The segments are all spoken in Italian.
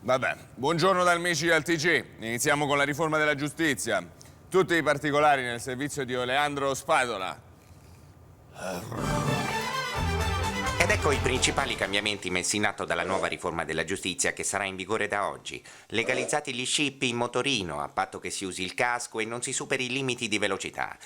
Vabbè, buongiorno da amici del TG. Iniziamo con la riforma della giustizia. Tutti i particolari nel servizio di Oleandro Spadola. Ed ecco i principali cambiamenti messi in atto dalla nuova riforma della giustizia che sarà in vigore da oggi. Legalizzati gli scippi in motorino, a patto che si usi il casco e non si superi i limiti di velocità.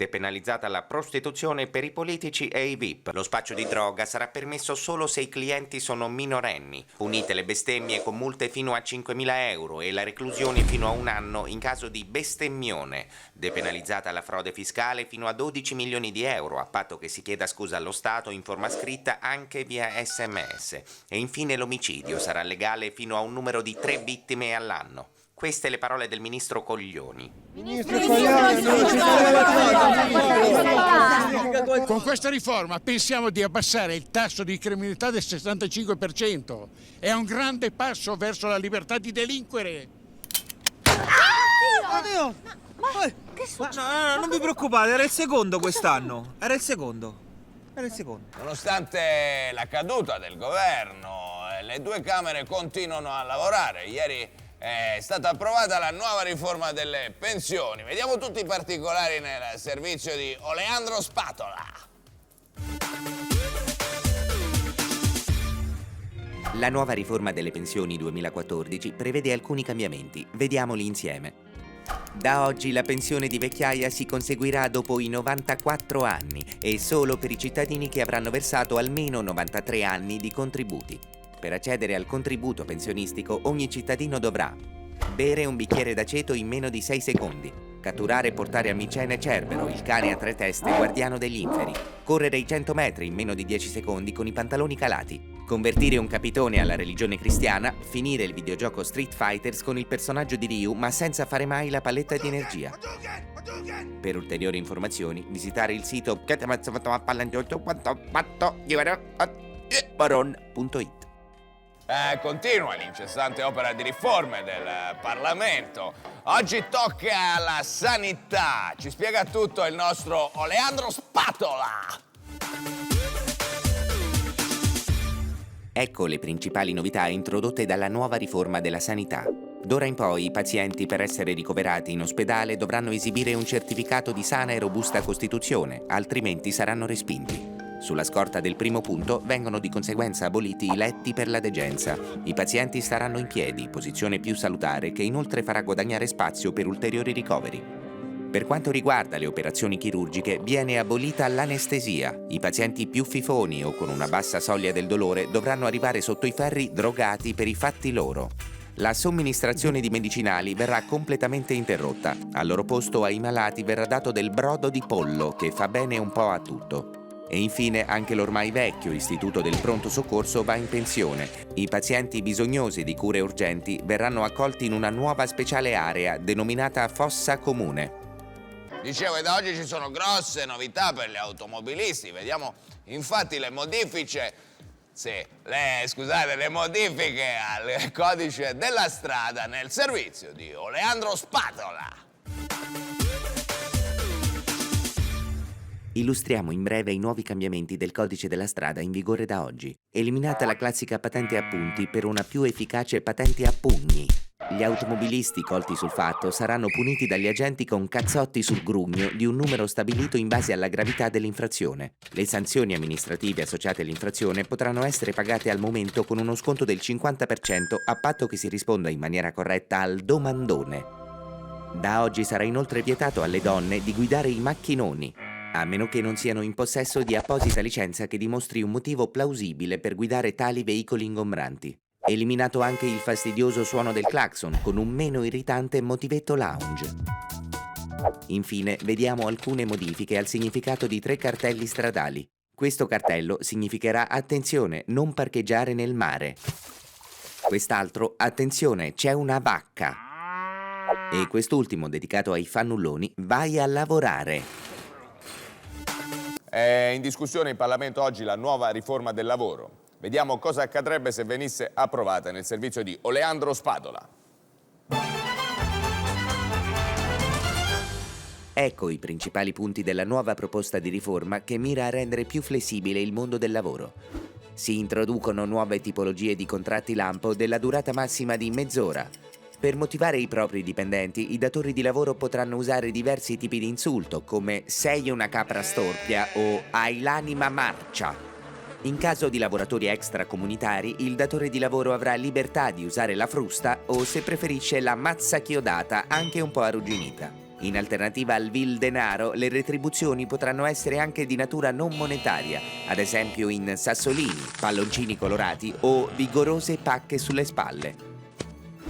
Depenalizzata la prostituzione per i politici e i VIP. Lo spaccio di droga sarà permesso solo se i clienti sono minorenni. Punite le bestemmie con multe fino a 5.000 euro e la reclusione fino a 1 anno in caso di bestemmione. Depenalizzata la frode fiscale fino a 12 milioni di euro, a patto che si chieda scusa allo Stato in forma scritta anche via SMS. E infine l'omicidio sarà legale fino a un numero di 3 vittime all'anno. Queste le parole del ministro Coglioni. Con questa riforma pensiamo di abbassare il tasso di criminalità del 65%. È un grande passo verso la libertà di delinquere. Oddio! Che succede? No, non vi preoccupate, era il secondo quest'anno. Era il secondo. Nonostante la caduta del governo, le due Camere continuano a lavorare. Ieri è stata approvata la nuova riforma delle pensioni. Vediamo tutti i particolari nel servizio di Oleandro Spatola. La nuova riforma delle pensioni 2014 prevede alcuni cambiamenti. Vediamoli insieme. Da oggi la pensione di vecchiaia si conseguirà dopo i 94 anni e solo per i cittadini che avranno versato almeno 93 anni di contributi. Per accedere al contributo pensionistico ogni cittadino dovrà bere un bicchiere d'aceto in meno di 6 secondi, catturare e portare a Micene Cerbero, il cane a 3 teste guardiano degli inferi, correre i 100 metri in meno di 10 secondi con i pantaloni calati, convertire un capitone alla religione cristiana, finire il videogioco Street Fighters con il personaggio di Ryu ma senza fare mai la paletta di energia. Per ulteriori informazioni visitare il sito baron.it. Continua l'incessante opera di riforme del Parlamento. Oggi tocca alla sanità. Ci spiega tutto il nostro Oleandro Spatola. Ecco le principali novità introdotte dalla nuova riforma della sanità. D'ora in poi i pazienti per essere ricoverati in ospedale dovranno esibire un certificato di sana e robusta costituzione, altrimenti saranno respinti. Sulla scorta del primo punto vengono di conseguenza aboliti i letti per la degenza. I pazienti staranno in piedi, posizione più salutare che inoltre farà guadagnare spazio per ulteriori ricoveri. Per quanto riguarda le operazioni chirurgiche, viene abolita l'anestesia. I pazienti più fifoni o con una bassa soglia del dolore dovranno arrivare sotto i ferri drogati per i fatti loro. La somministrazione di medicinali verrà completamente interrotta. Al loro posto ai malati verrà dato del brodo di pollo, che fa bene un po' a tutto. E infine anche l'ormai vecchio istituto del pronto soccorso va in pensione. I pazienti bisognosi di cure urgenti verranno accolti in una nuova speciale area denominata fossa comune. Dicevo che da oggi ci sono grosse novità per gli automobilisti. Vediamo infatti le modifiche. Le modifiche al codice della strada nel servizio di Oleandro Spatola. Illustriamo in breve i nuovi cambiamenti del codice della strada in vigore da oggi. Eliminata la classica patente a punti per una più efficace patente a pugni. Gli automobilisti colti sul fatto saranno puniti dagli agenti con cazzotti sul grugno di un numero stabilito in base alla gravità dell'infrazione. Le sanzioni amministrative associate all'infrazione potranno essere pagate al momento con uno sconto del 50% a patto che si risponda in maniera corretta al domandone. Da oggi sarà inoltre vietato alle donne di guidare i macchinoni, a meno che non siano in possesso di apposita licenza che dimostri un motivo plausibile per guidare tali veicoli ingombranti. Eliminato anche il fastidioso suono del clacson con un meno irritante motivetto lounge. Infine, vediamo alcune modifiche al significato di 3 cartelli stradali. Questo cartello significherà attenzione, non parcheggiare nel mare. Quest'altro, attenzione, c'è una vacca. E quest'ultimo, dedicato ai fannulloni, vai a lavorare. È in discussione in Parlamento oggi la nuova riforma del lavoro. Vediamo cosa accadrebbe se venisse approvata nel servizio di Oleandro Spadola. Ecco i principali punti della nuova proposta di riforma che mira a rendere più flessibile il mondo del lavoro. Si introducono nuove tipologie di contratti lampo della durata massima di mezz'ora. Per motivare i propri dipendenti, i datori di lavoro potranno usare diversi tipi di insulto, come "sei una capra storpia" o "hai l'anima marcia". In caso di lavoratori extracomunitari, il datore di lavoro avrà libertà di usare la frusta o, se preferisce, la mazza chiodata, anche un po' arrugginita. In alternativa al vil denaro, le retribuzioni potranno essere anche di natura non monetaria, ad esempio in sassolini, palloncini colorati o vigorose pacche sulle spalle.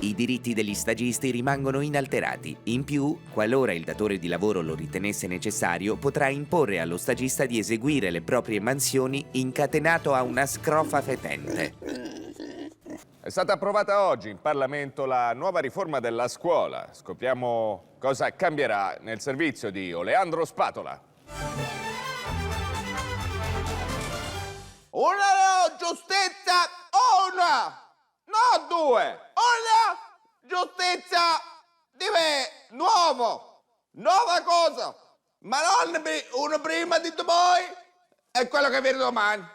I diritti degli stagisti rimangono inalterati. In più, qualora il datore di lavoro lo ritenesse necessario, potrà imporre allo stagista di eseguire le proprie mansioni incatenato a una scrofa fetente. È stata approvata oggi in Parlamento la nuova riforma della scuola. Scopriamo cosa cambierà nel servizio di Oleandro Spatola. Una giustizia, una! No, due! Una giustizia di me, nuovo! Nuova cosa! Ma non uno prima di voi, è quello che viene domani.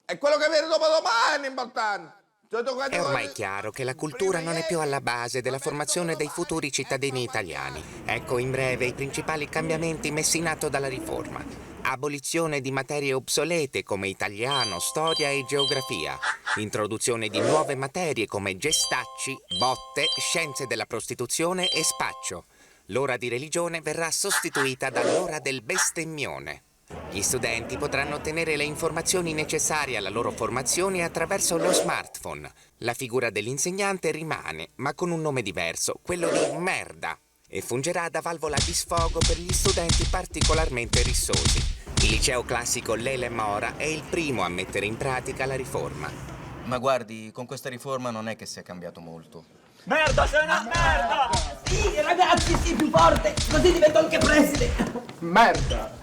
È quello che viene dopodomani, importante. È ormai chiaro che la cultura non è più alla base della formazione dei futuri cittadini italiani. Ecco in breve i principali cambiamenti messi in atto dalla riforma. Abolizione di materie obsolete come italiano, storia e geografia. Introduzione di nuove materie come gestacci, botte, scienze della prostituzione e spaccio. L'ora di religione verrà sostituita dall'ora del bestemmione. Gli studenti potranno ottenere le informazioni necessarie alla loro formazione attraverso lo smartphone. La figura dell'insegnante rimane, ma con un nome diverso, quello di merda, e fungerà da valvola di sfogo per gli studenti particolarmente rissosi. Il liceo classico Lele Mora è il primo a mettere in pratica la riforma. Ma guardi, con questa riforma non è che sia cambiato molto. Merda, sei una merda! Sì, ragazzi, sì, più forte, così divento anche preside. Merda!